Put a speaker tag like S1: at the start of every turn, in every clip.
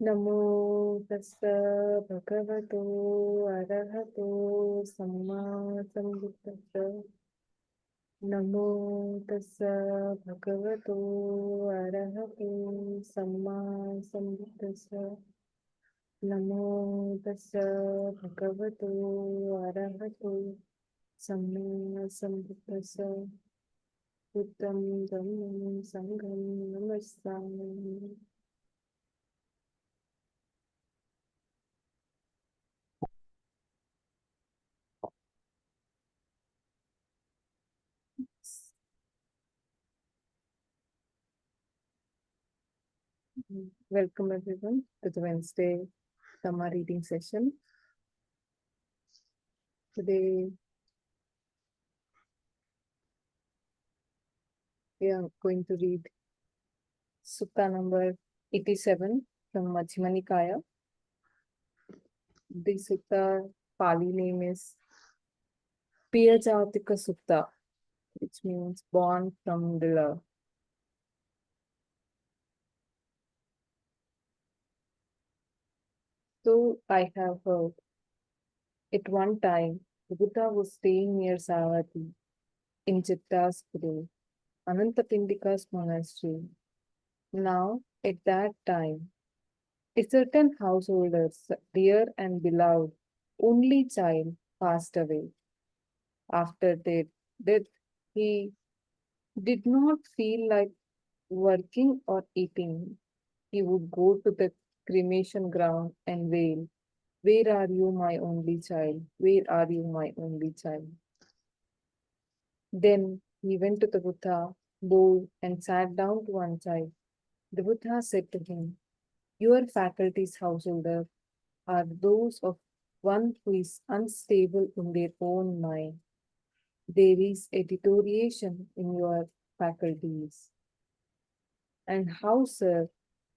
S1: Namo tassa bhagavato arahato samma sambuddhassa. Namo tassa bhagavato arahato samma sambuddhassa. Namo tassa bhagavato arahato samma sambuddhassa. Buddham dhammam sangham namassami. Welcome everyone to the Wednesday Dhamma reading session. Today we are going to read Sutta number 87 from Majjhima Nikaya. The Sutta Pali name is Piyajātikasutta, which means born from the love. So I have heard, at one time, the Buddha was staying near Savatthi in Chitta's grove, Anantapindika's monastery. Now, at that time, a certain householder's dear and beloved only child passed away. After their death, he did not feel like working or eating. He would go to the cremation ground and wail, "Where are you, my only child? Where are you, my only child?" Then he went to the Buddha, bowed, and sat down to one side. The Buddha said to him, "Your faculties, householder, are those of one who is unstable in their own mind. There is a deterioration in your faculties. And how, sir,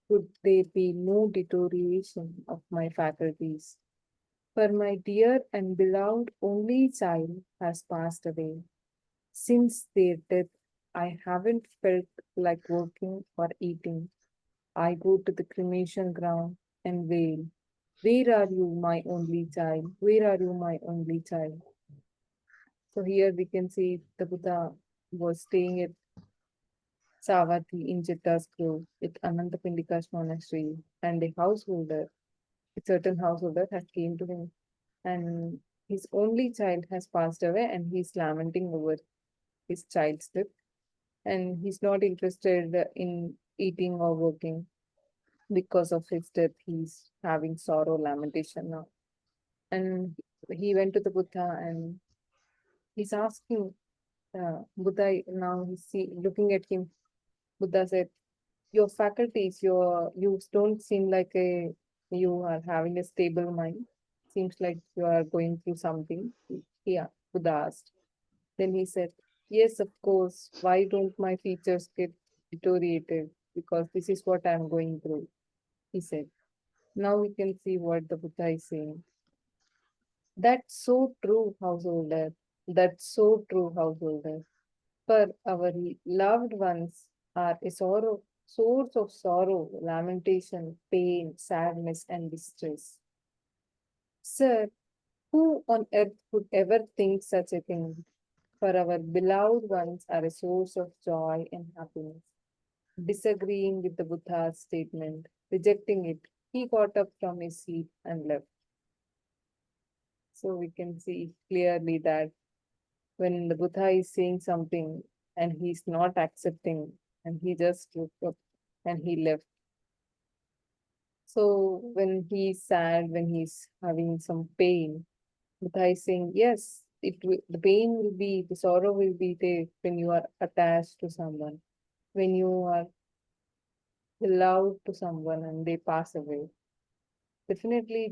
S1: could there be no deterioration of my faculties? For my dear and beloved only child has passed away. Since their death, I haven't felt like working or eating. I go to the cremation ground and wail, 'Where are you, my only child? Where are you, my only child?'" So here we can see the Buddha was staying at Savatthi in Chitta's grove with Anantapindika's monastery, and a householder, a certain householder, had came to him, and his only child has passed away, and he's lamenting over his child's death, and he's not interested in eating or working because of his death. He's having sorrow, lamentation now, and he went to the Buddha and he's asking Buddha. Now he's looking at him. Buddha said, "Your faculties, you don't seem like you are having a stable mind. Seems like you are going through something." Yeah, Buddha asked. Then he said, "Yes, of course. Why don't my features get deteriorated? Because this is what I'm going through," he said. Now we can see what the Buddha is saying. That's so true, householder. That's so true, householder. For our loved ones are a source of sorrow, lamentation, pain, sadness, and distress. Sir, who on earth could ever think such a thing? For our beloved ones are a source of joy and happiness. Disagreeing with the Buddha's statement, rejecting it, he got up from his seat and left. So we can see clearly that when the Buddha is saying something and he's not accepting, and he just looked up and he left. So when he's sad, when he's having some pain, Buddha is saying, yes, the pain will be, the sorrow will be there when you are attached to someone, when you are loved to someone and they pass away. Definitely,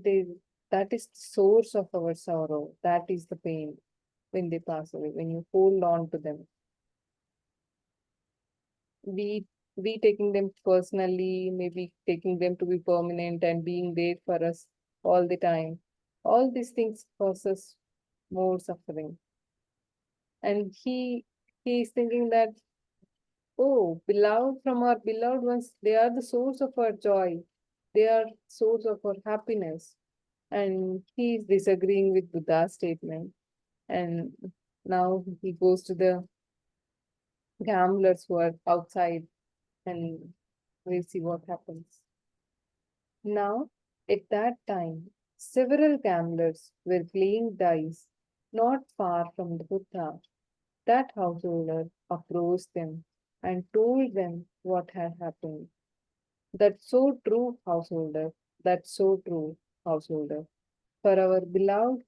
S1: that is the source of our sorrow. That is the pain when they pass away, when you hold on to them. we we taking them personally, maybe taking them to be permanent and being there for us all the time. All these things causes more suffering. And he is thinking that, oh, beloved from our beloved ones, they are the source of our joy. They are source of our happiness. And he is disagreeing with Buddha's statement. And now he goes to the gamblers who are outside, and we'll see what happens. Now, at that time, several gamblers were playing dice not far from the Buddha. That householder approached them and told them what had happened. That's so true, householder. That's so true, householder. For our beloved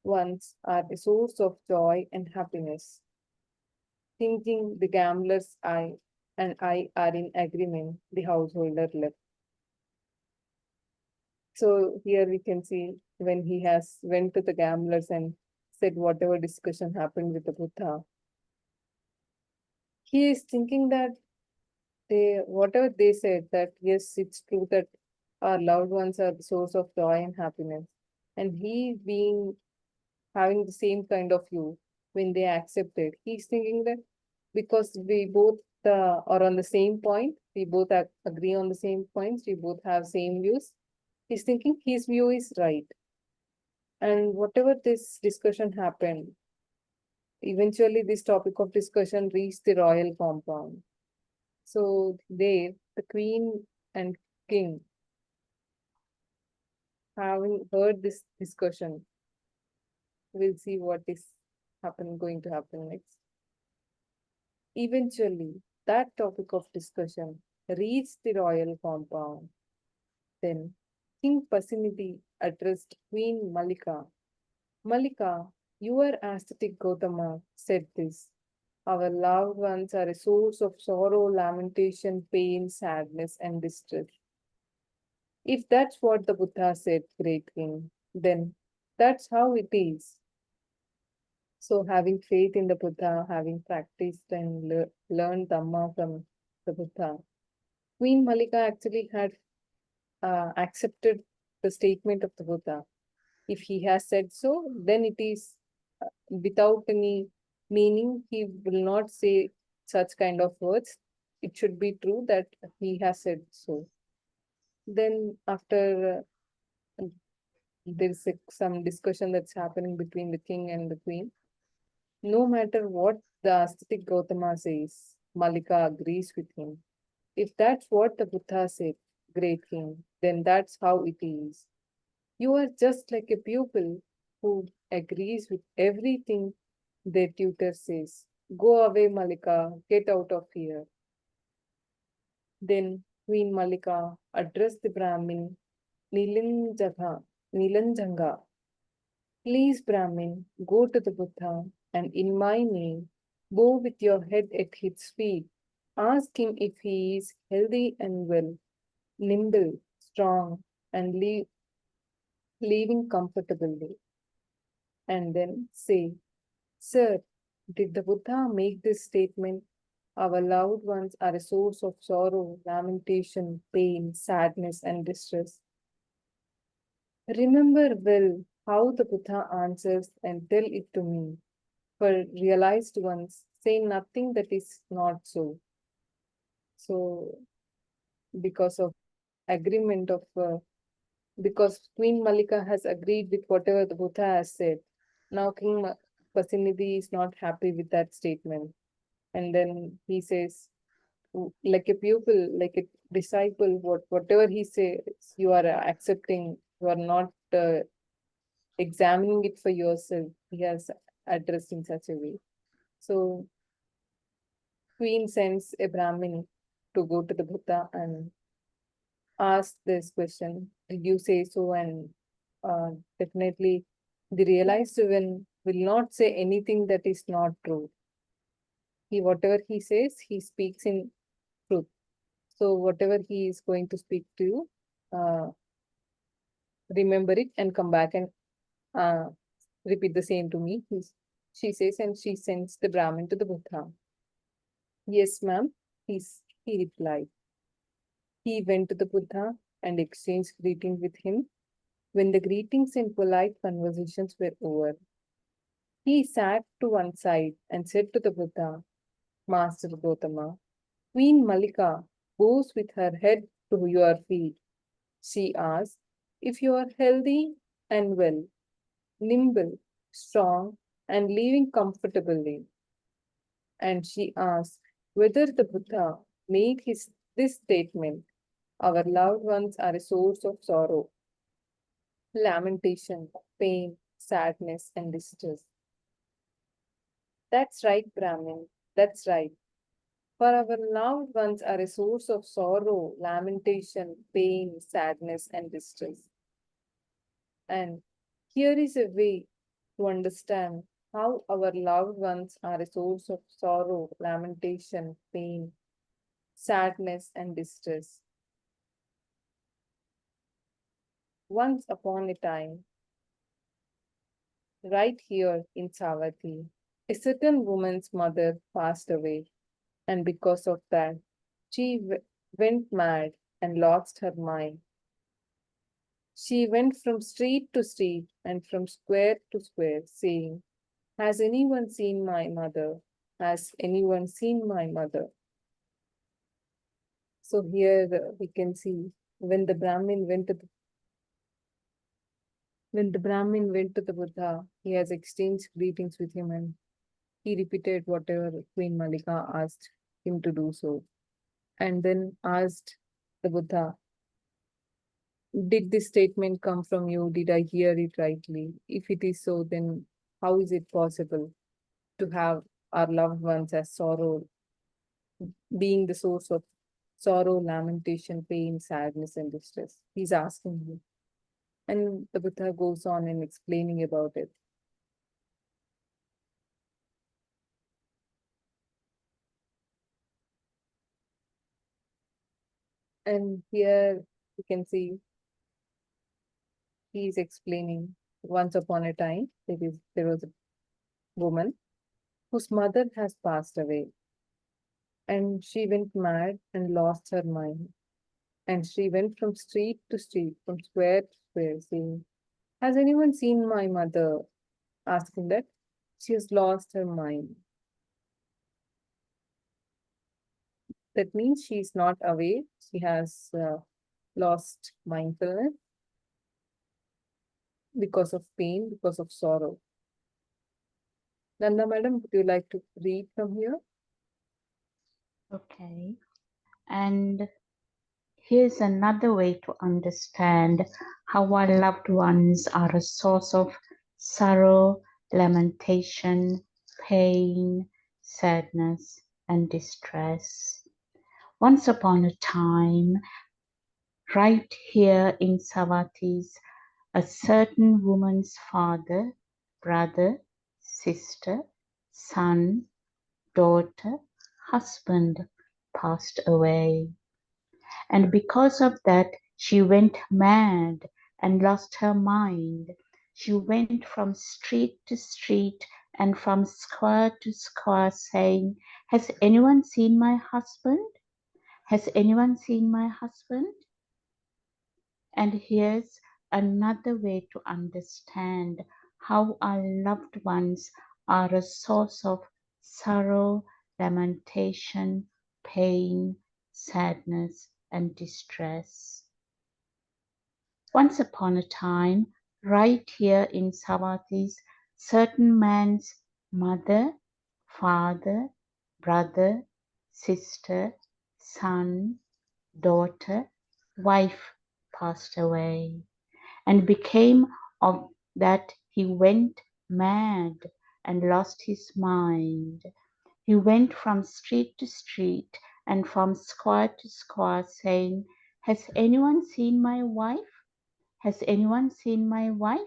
S1: ones are a source of joy and happiness. Thinking the gambler's eye and I are in agreement, the householder left. So here we can see when he has went to the gamblers and said whatever discussion happened with the Buddha, he is thinking that whatever they said, that yes, it's true that our loved ones are the source of joy and happiness. And he being having the same kind of view when they accepted, he's thinking that because we both are on the same point, we both agree on the same points, we both have same views. He's thinking his view is right. And whatever this discussion happened, eventually this topic of discussion reached the royal compound. So there, the queen and king, having heard this discussion, we'll see what is going to happen next. Eventually, that topic of discussion reached the royal compound. Then King Pasinidhi addressed Queen Malika. Malika, your aesthetic Gautama said this. Our loved ones are a source of sorrow, lamentation, pain, sadness, and distress. If that's what the Buddha said, great king, then that's how it is. So, having faith in the Buddha, having practiced and learned Dhamma from the Buddha, Queen Malika actually had accepted the statement of the Buddha. If he has said so, then it is without any meaning. He will not say such kind of words. It should be true that he has said so. Then, after there's some discussion that's happening between the king and the queen, no matter what the aesthetic Gautama says, Malika agrees with him. If that's what the Buddha said, great king, then that's how it is. You are just like a pupil who agrees with everything their tutor says. Go away, Malika, get out of here. Then Queen Malika addressed the Brahmin Nilanjanga. Please, Brahmin, go to the Buddha and in my name, bow with your head at his feet. Ask him if he is healthy and well, nimble, strong, and living comfortably. And then say, Sir, did the Buddha make this statement? Our loved ones are a source of sorrow, lamentation, pain, sadness, and distress. Remember well how the Buddha answers and tell it to me. For realized ones, say nothing that is not so. So, because of agreement of, because Queen Malika has agreed with whatever the Buddha has said, now Pasinidhi is not happy with that statement. And then he says, like a pupil, like a disciple, whatever he says, you are accepting, you are not examining it for yourself. He has addressed in such a way. So Queen sends a Brahmin to go to the Buddha and ask this question. Did you say so? And definitely the realized one will not say anything that is not true. Whatever he says, he speaks in truth. So whatever he is going to speak to you, uh, remember it and come back and uh, repeat the same to me. She says, and she sends the Brahmin to the Buddha. Yes, ma'am, he replied. He went to the Buddha and exchanged greetings with him. When the greetings and polite conversations were over, he sat to one side and said to the Buddha, Master Gautama, Queen Malika bows with her head to your feet. She asked if you are healthy and well, nimble, strong, and living comfortably. And she asked whether the Buddha made this statement: our loved ones are a source of sorrow, lamentation, pain, sadness, and distress. That's right, Brahmin. That's right. For our loved ones are a source of sorrow, lamentation, pain, sadness, and distress. And here is a way to understand how our loved ones are a source of sorrow, lamentation, pain, sadness, and distress. Once upon a time, right here in Savatthi, a certain woman's mother passed away, and because of that, she went mad and lost her mind. She went from street to street and from square to square, saying, has anyone seen my mother? Has anyone seen my mother? So here we can see when the Brahmin went to the Buddha, he has exchanged greetings with him and he repeated whatever Queen Malika asked him to do so. And then asked the Buddha, did this statement come from you? Did I hear it rightly? If it is so, then how is it possible to have our loved ones as sorrow, being the source of sorrow, lamentation, pain, sadness, and distress? He's asking you. And the Buddha goes on and explaining about it. And here you can see he is explaining once upon a time there was a woman whose mother has passed away, and she went mad and lost her mind. And she went from street to street, from square to square, saying, has anyone seen my mother? Asking that she has lost her mind. That means she is not awake. She has lost mindfulness because of pain, because of sorrow. Nanda madam, would you like to read from here?
S2: Okay. And here's another way to understand how our loved ones are a source of sorrow, lamentation, pain, sadness, and distress. Once upon a time, right here in Savatthis, a certain woman's father, brother, sister, son, daughter, husband passed away. And because of that, she went mad and lost her mind. She went from street to street and from square to square saying, has anyone seen my husband? Has anyone seen my husband? And here's another way to understand how our loved ones are a source of sorrow, lamentation, pain, sadness, and distress. Once upon a time, right here in Savatthis, certain man's mother, father, brother, sister, son, daughter, wife passed away, and became of that he went mad and lost his mind. He went from street to street and from square to square saying, has anyone seen my wife? Has anyone seen my wife?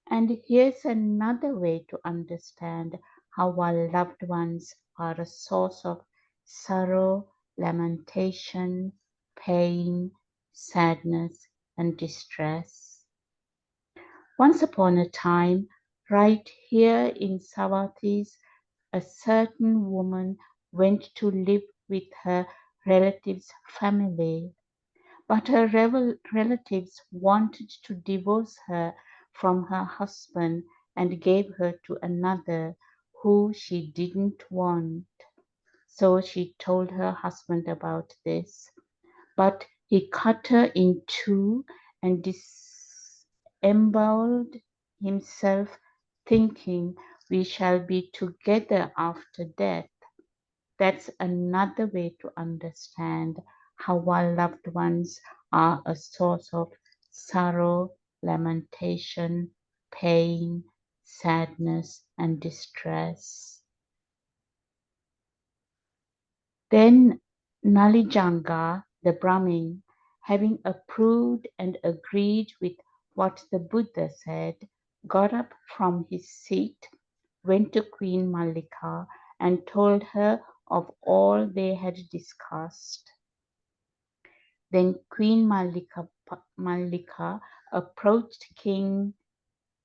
S2: And here's another way to understand how our loved ones are a source of sorrow, lamentation, pain, sadness, and distress. Once upon a time, right here in Savatthis, a certain woman went to live with her relative's family. But her relatives wanted to divorce her from her husband and gave her to another who she didn't want. So she told her husband about this. but he cut her in two and disemboweled himself, thinking, "We shall be together after death." That's another way to understand how our loved ones are a source of sorrow, lamentation, pain, sadness, and distress. Then Nalijanga, the Brahmin, having approved and agreed with what the Buddha said, got up from his seat, went to Queen Mallika, and told her of all they had discussed. Then Queen Mallika approached King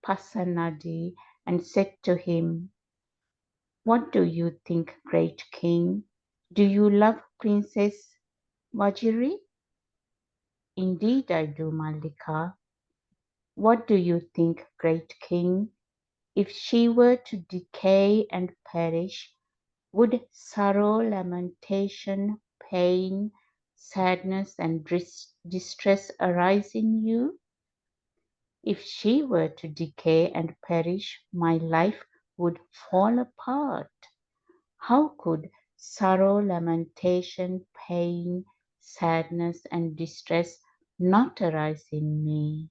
S2: Pasanadi and said to him, "What do you think, great king? Do you love Princess Vajiri?" "Indeed I do, Mallika." "What do you think, great king? If she were to decay and perish, would sorrow, lamentation, pain, sadness, and distress arise in you?" "If she were to decay and perish, my life would fall apart. How could sorrow, lamentation, pain, sadness, and distress not arise in me?"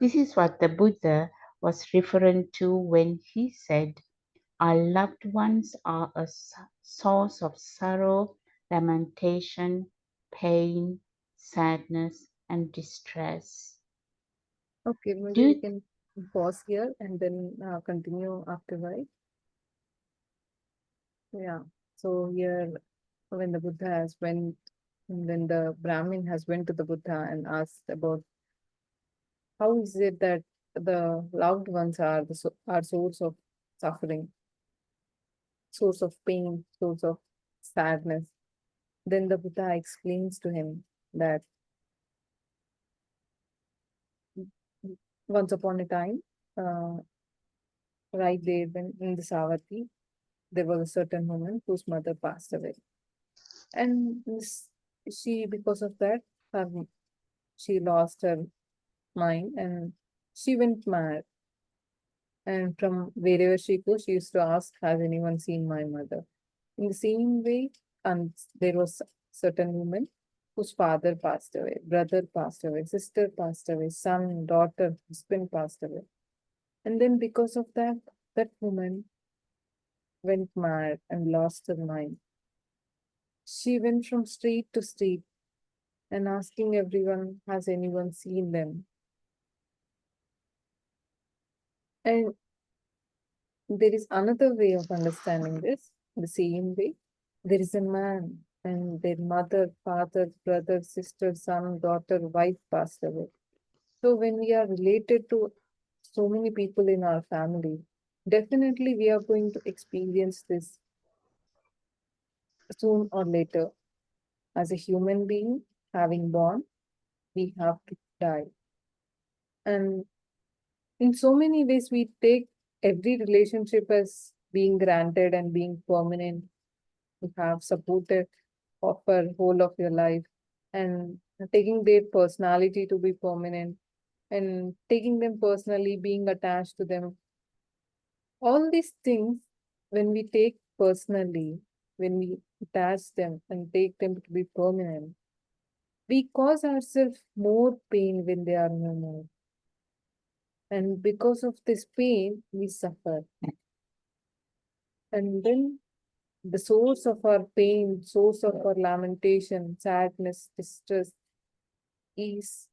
S2: This is what the Buddha was referring to when he said, "Our loved ones are a source of sorrow, lamentation, pain, sadness, and distress."
S1: Okay, maybe
S2: Do
S1: we
S2: you
S1: can pause here and then continue afterward. Yeah. So here, when the Buddha has went, when the Brahmin has went to the Buddha and asked about how is it that the loved ones are are source of suffering, source of pain, source of sadness. Then the Buddha explains to him that once upon a time, uh, right there when in the Savatthi, there was a certain woman whose mother passed away. And she, because of that, she lost her mind and she went mad. And from wherever she goes, she used to ask, "Has anyone seen my mother?" In the same way, and there was certain woman whose father passed away, brother passed away, sister passed away, son, daughter, husband passed away. And then because of that, that woman went mad and lost her mind. She went from street to street and asking everyone, "Has anyone seen them?" And there is another way of understanding this, the same way. There is a man and their mother, father, brother, sister, son, daughter, wife passed away. So when we are related to so many people in our family, definitely we are going to experience this soon or later. As a human being, having born, we have to die. And in so many ways, we take every relationship as being granted and being permanent. You have supported offer whole of your life and taking their personality to be permanent and taking them personally, being attached to them. All these things, when we take personally, when we attach them and take them to be permanent, we cause ourselves more pain when they are no more. And because of this pain, we suffer. And then the source of our pain, source of our lamentation, sadness, distress is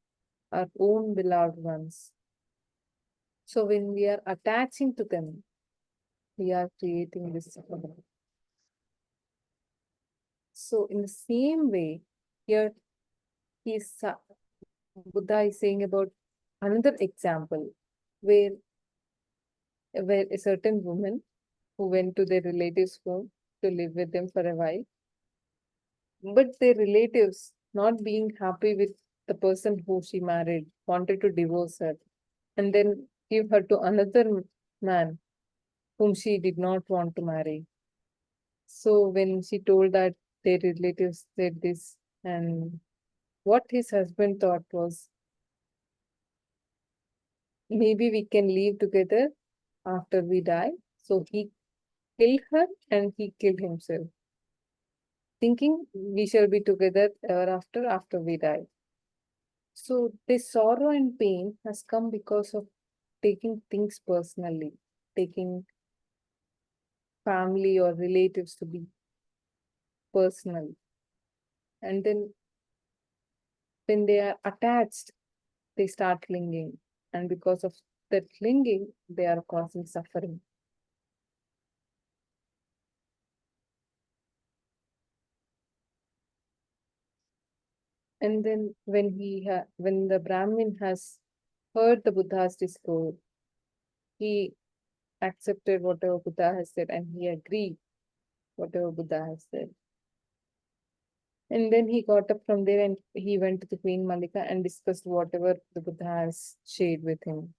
S1: our own beloved ones. So when we are attaching to them, we are creating this suffering. So in the same way, here Buddha is saying about another example where a certain woman who went to their relatives' home to live with them for a while, but their relatives, not being happy with the person who she married, wanted to divorce her and then give her to another man whom she did not want to marry. So when she told that, their relatives said this, And what his husband thought was, maybe we can live together after we die. So he killed her and he killed himself, thinking we shall be together ever after we die. So this sorrow and pain has come because of taking things personally, taking family or relatives to be personal. And then when they are attached, they start clinging. And because of that clinging, they are causing suffering. And then when the Brahmin has heard the Buddha's discourse, he accepted whatever Buddha has said and he agreed whatever Buddha has said. And then he got up from there and he went to the Queen Malika and discussed whatever the Buddha has shared with him.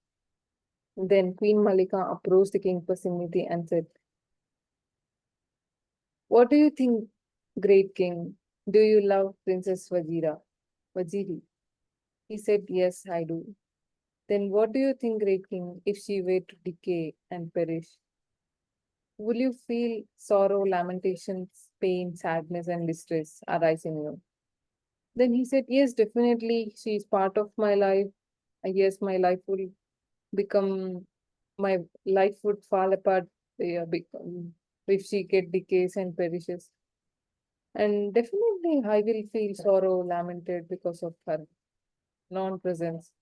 S1: Then Queen Malika approached the King Pasimiti and said, "What do you think, great king? Do you love Princess Vajiri?" He said, "Yes, I do." "Then what do you think, great king, if she were to decay and perish? Will you feel sorrow, lamentations, pain, sadness, and distress arise in you?" Then he said, "Yes, definitely. She is part of my life. Yes, become, my life would fall apart, if she get decays and perishes. And definitely I will feel sorrow, lamented because of her non-presence."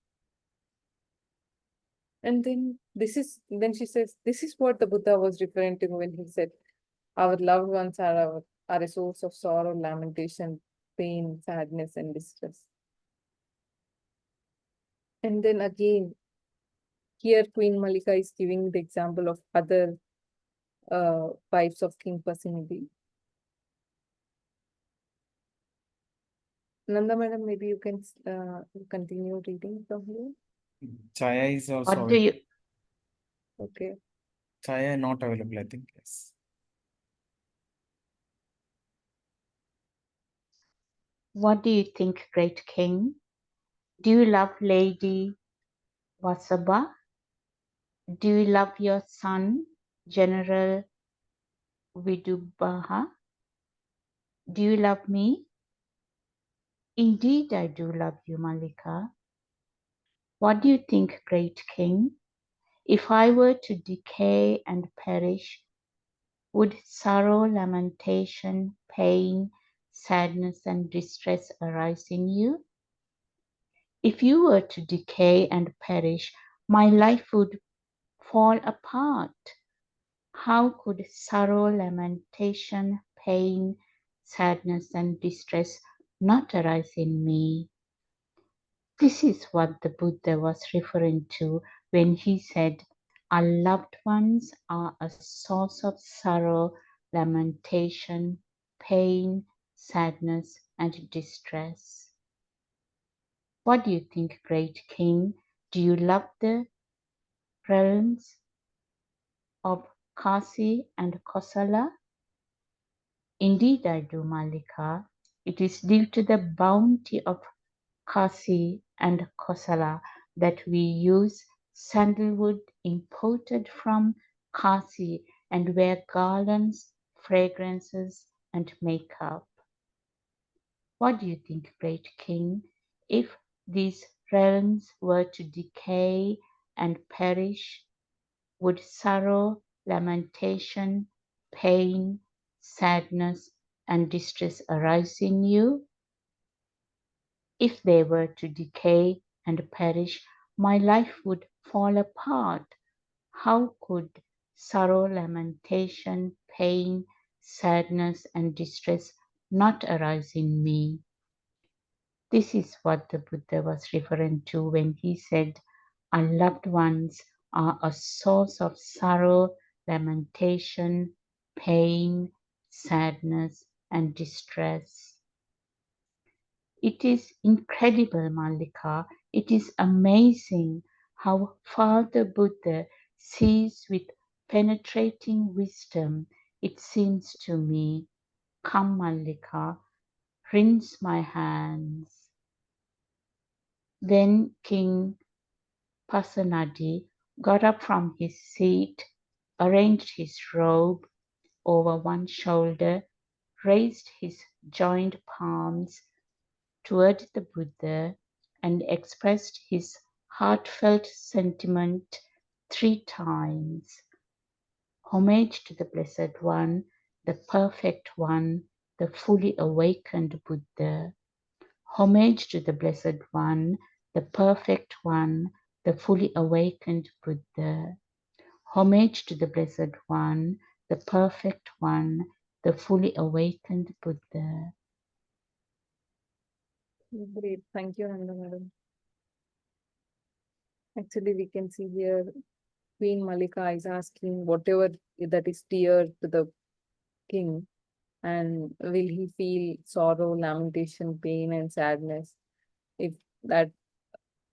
S1: And then she says, this is what the Buddha was referring to when he said, our loved ones are a source of sorrow, lamentation, pain, sadness, and distress. And then again, here Queen Malika is giving the example of other wives of King Pasimidi. Nanda madam, maybe you can continue reading from here.
S3: Chaya is also
S2: What do you
S1: Okay.
S3: Chaya not available, I think. Yes.
S2: what do you think, great king? Do you love Lady Vasabha? Do you love your son, General Vidubaha? Do you love me? Indeed, I do love you, Malika. What do you think, great king? If I were to decay and perish, would sorrow, lamentation, pain, sadness, and distress arise in you? If you were to decay and perish, my life would fall apart. How could sorrow, lamentation, pain, sadness, and distress not arise in me? This is what the Buddha was referring to when he said, our loved ones are a source of sorrow, lamentation, pain, sadness, and distress. What do you think, great king? Do you love the realms of Kasi and Kosala? Indeed, I do, Malika. It is due to the bounty of Kasi and Kosala that we use sandalwood imported from Kasi and wear garlands, fragrances, and makeup. What do you think, great king? If these realms were to decay and perish, would sorrow, lamentation, pain, sadness, and distress arise in you? If they were to decay and perish, my life would fall apart. How could sorrow, lamentation, pain, sadness, and distress not arise in me? This is what the Buddha was referring to when he said, our loved ones are a source of sorrow, lamentation, pain, sadness, and distress. It is incredible, Malika. It is amazing how far the Buddha sees with penetrating wisdom. It seems to me, come, Malika, rinse my hands. Then King Pasenadi got up from his seat, arranged his robe over one shoulder, raised his joined palms toward the Buddha, and expressed his heartfelt sentiment 3 times. Homage to the Blessed One, the Perfect One, the fully awakened Buddha. Homage to the Blessed One, the Perfect One, the fully awakened Buddha. Homage to the Blessed One, the Perfect One, the fully awakened Buddha.
S1: Great. Thank you, Nanda madam. Actually, we can see here Queen Malika is asking whatever that is dear to the king, and will he feel sorrow, lamentation, pain, and sadness if that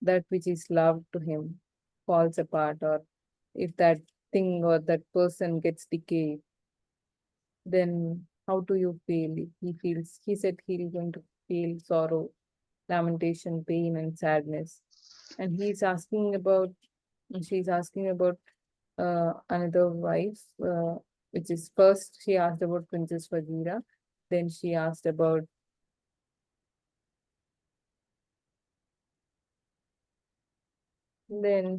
S1: that which is loved to him falls apart, or if that thing or that person gets decayed, then how do you feel? He said he's going to feel sorrow, lamentation, pain, and sadness. And she's asking about another wife, which is first she asked about Princess Vajira, then she asked about Lady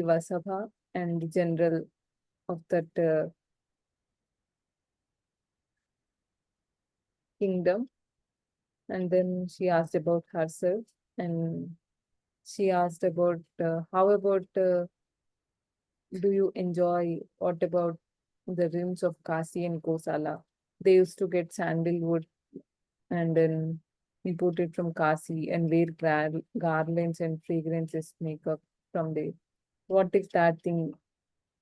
S1: Vasabha and the general of that kingdom. And then she asked about herself, and she asked about how about do you enjoy, what about the rims of Kasi and Kosala? They used to get sandalwood and then imported from Kasi and wear garlands and fragrances makeup from there. What if that thing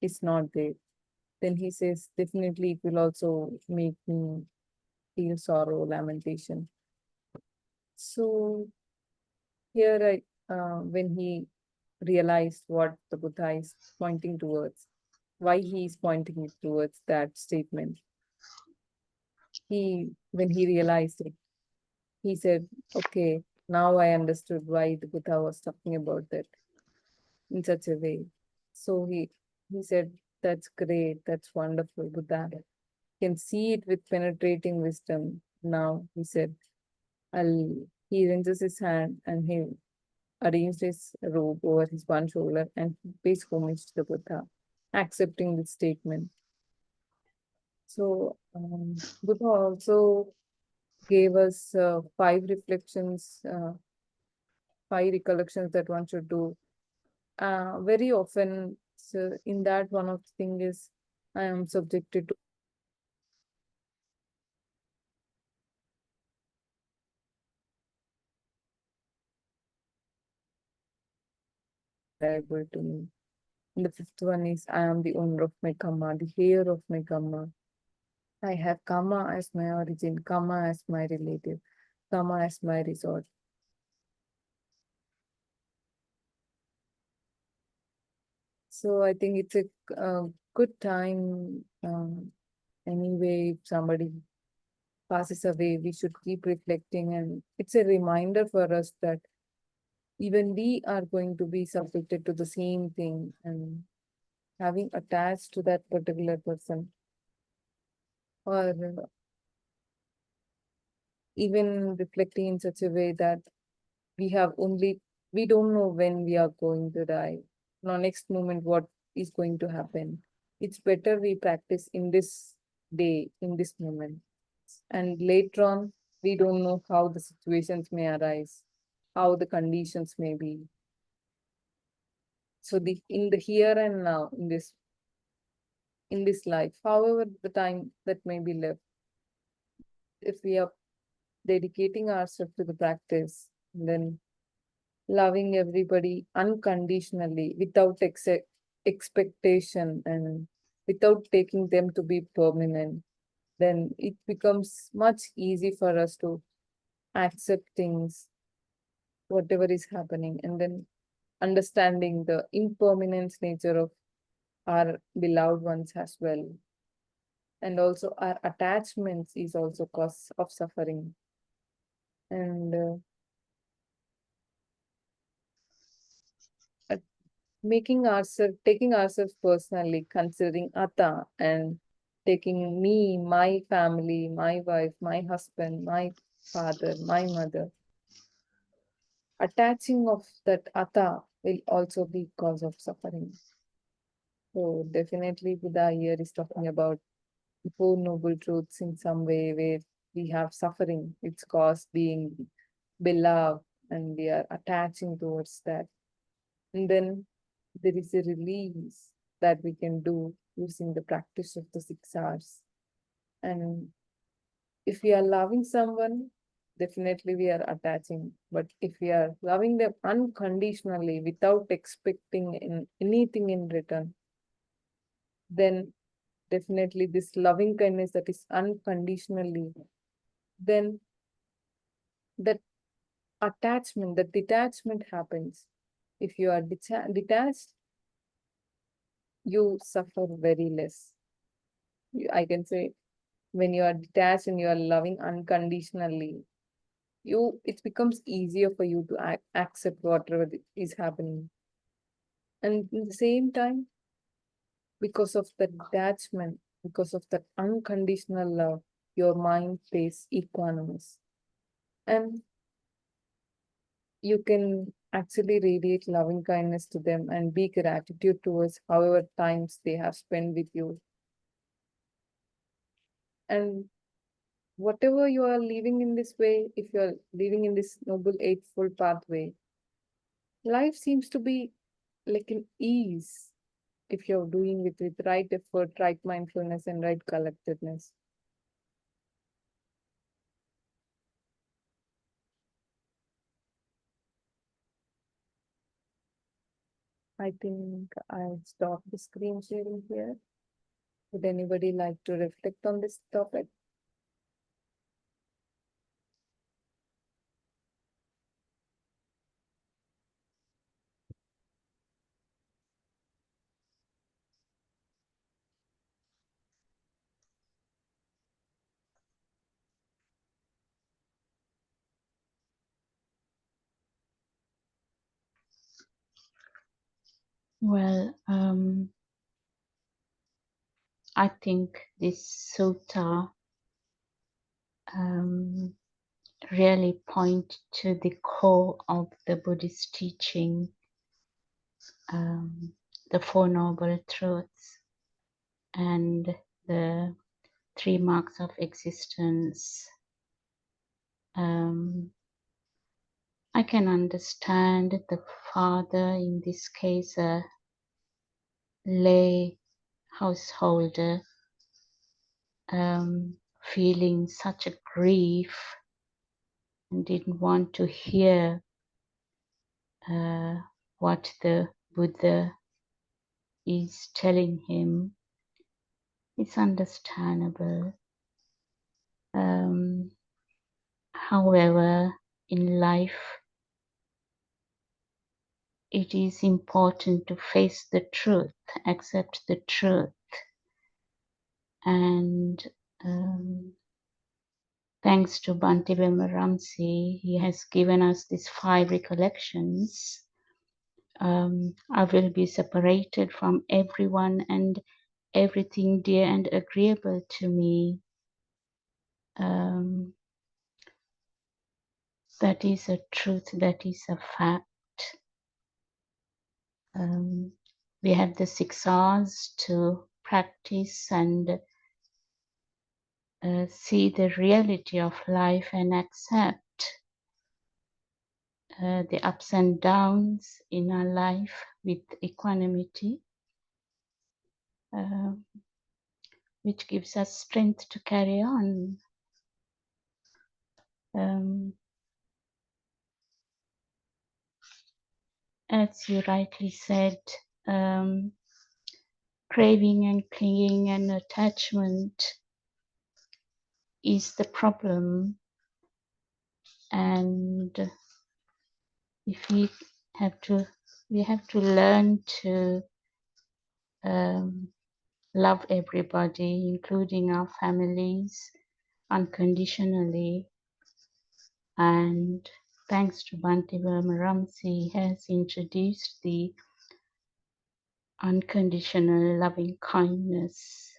S1: is not there? Then he says, definitely it will also make me feel sorrow, lamentation. So here when he realized what the Buddha is pointing towards, why he is pointing it towards that statement, when he realized it, he said, okay, now I understood why the Buddha was talking about that in such a way. So he said, that's great, that's wonderful, Buddha can see it with penetrating wisdom. Now he said, he raises his hand and he arranged his robe over his one shoulder and he pays homage to the Buddha, accepting this statement. So Buddha also gave us 5 recollections that one should do. Very often, so in that one of the thing is, I am subjected to liable to me. And the 5th one is, I am the owner of my karma, the heir of my karma. I have karma as my origin, karma as my relative, karma as my resort. So I think it's a good time. Anyway, if somebody passes away, we should keep reflecting, and it's a reminder for us that even we are going to be subjected to the same thing, and having attached to that particular person, or even reflecting in such a way that we don't know when we are going to die. Now, next moment, what is going to happen? It's better we practice in this day, in this moment. And later on, we don't know how the situations may arise, how the conditions may be. So in the here and now, in this life, however the time that may be left, if we are dedicating ourselves to the practice, then loving everybody unconditionally without expectation and without taking them to be permanent, then it becomes much easy for us to accept things, whatever is happening, and then understanding the impermanence nature of our beloved ones as well. and also our attachments is also cause of suffering. And taking ourselves personally, considering Atta and taking me, my family, my wife, my husband, my father, my mother, attaching of that Atta will also be cause of suffering. So definitely Buddha here is talking about the Four Noble Truths in some way where we have suffering, it's caused being beloved and we are attaching towards that. And then there is a release that we can do using the practice of the 6 hours. And if we are loving someone, definitely we are attaching. But if we are loving them unconditionally without expecting anything in return, then definitely this loving kindness that is unconditionally, then that attachment, that detachment happens. If you are detached, you suffer very less. I can say when you are detached and you are loving unconditionally, it becomes easier for you to accept whatever is happening. And at the same time, because of the detachment, because of that unconditional love, your mind stays equanimous. And you can actually radiate loving kindness to them and be gratitude towards however times they have spent with you. And whatever you are living in this way, if you are living in this noble eightfold pathway, life seems to be like an ease if you're doing it with right effort, right mindfulness, and right collectedness. I think I'll stop the screen sharing here. Would anybody like to reflect on this topic?
S2: Well, I think this sutta really point to the core of the Buddhist teaching, the Four Noble Truths and the 3 marks of existence. I can understand the father, in this case a lay householder, feeling such a grief and didn't want to hear what the Buddha is telling him. It's understandable. However, in life, it is important to face the truth, accept the truth. And thanks to Bhante Vimararamsi, he has given us these 5 recollections. I will be separated from everyone and everything dear and agreeable to me. That is a truth, that is a fact. We have the 6 hours to practice and see the reality of life and accept the ups and downs in our life with equanimity, which gives us strength to carry on. As you rightly said, craving and clinging and attachment is the problem, and if we have to learn to love everybody, including our families, unconditionally. And thanks to Bhante Ramsi has introduced the unconditional loving kindness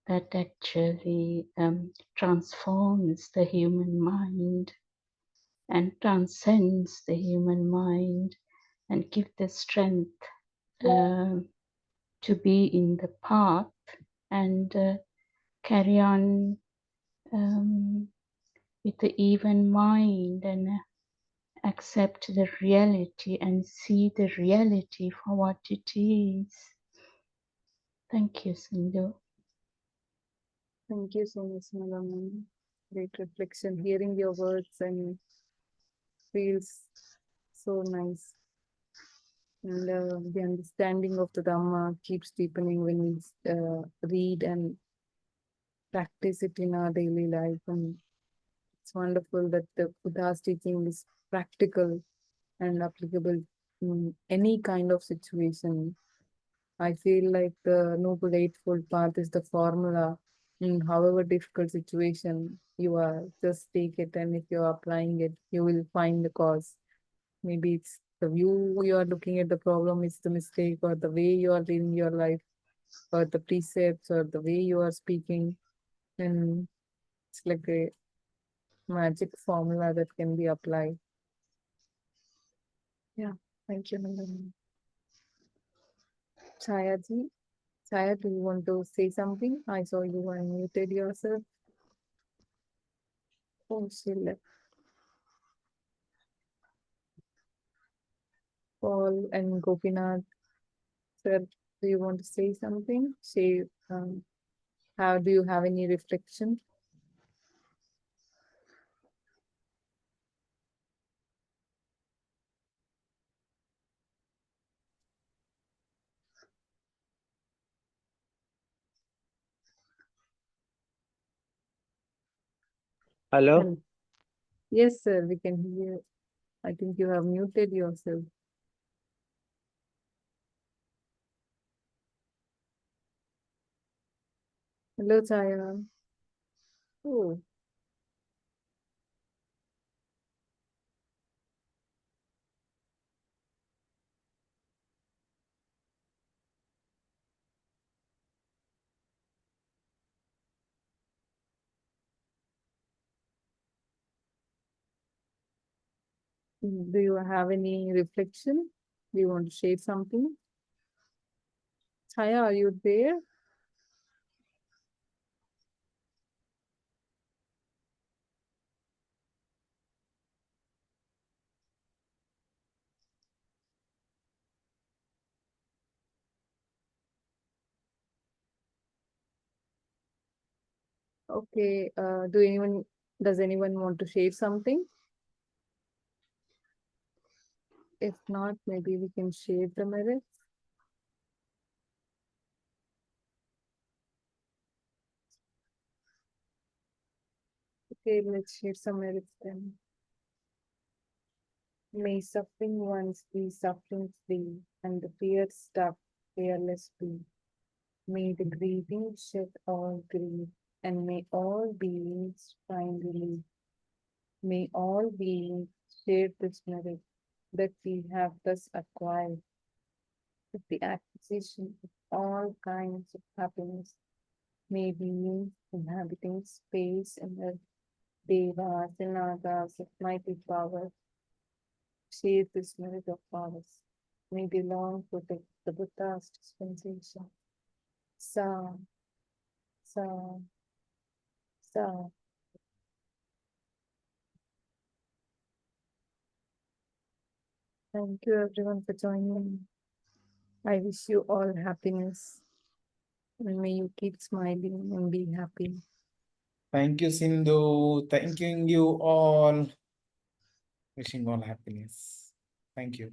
S2: that actually transforms the human mind and transcends the human mind and give the strength to be in the path and carry on with the even mind and accept the reality and see the reality for what it is. Thank you, Sindhu.
S1: Thank you so much, Madam. Great reflection. Hearing your words and feels so nice. And the understanding of the Dhamma keeps deepening when we read and practice it in our daily life. And it's wonderful that the Buddha's teaching is practical and applicable in any kind of situation. I feel like the Noble Eightfold Path is the formula in however difficult situation you are. Just take it, and if you're applying it, you will find the cause. Maybe it's the view you are looking at the problem is the mistake, or the way you are living your life, or the precepts, or the way you are speaking. And it's like a magic formula that can be applied. Yeah, thank you, Nandini. Chaya ji, Chaya, do you want to say something? I saw you unmuted yourself. Oh, she left. Paul and Gopinath, sir, do you want to say something? Say, how do you have any reflection?
S4: Hello.
S1: And yes, sir, we can hear. I think you have muted yourself. Hello, Chaya. Oh, do you have any reflection? Do you want to share something? Chaya, are you there? Okay, does anyone want to share something? If not, maybe we can share the merits. Okay, let's share some merits then. May suffering ones be suffering free, and the fear stuck fearless be. May the grieving shed all grief, and may all beings find relief. May all beings share this merit that we have thus acquired, with the acquisition of all kinds of happiness. May beings inhabiting space and earth, devas and nagas of mighty power, share this merit of ours. May they long protect the Buddha's dispensation. Sa, sa, sa. Thank you everyone for joining. I wish you all happiness. And may you keep smiling and be happy.
S3: Thank you, Sindhu. Thanking you all. Wishing all happiness. Thank you.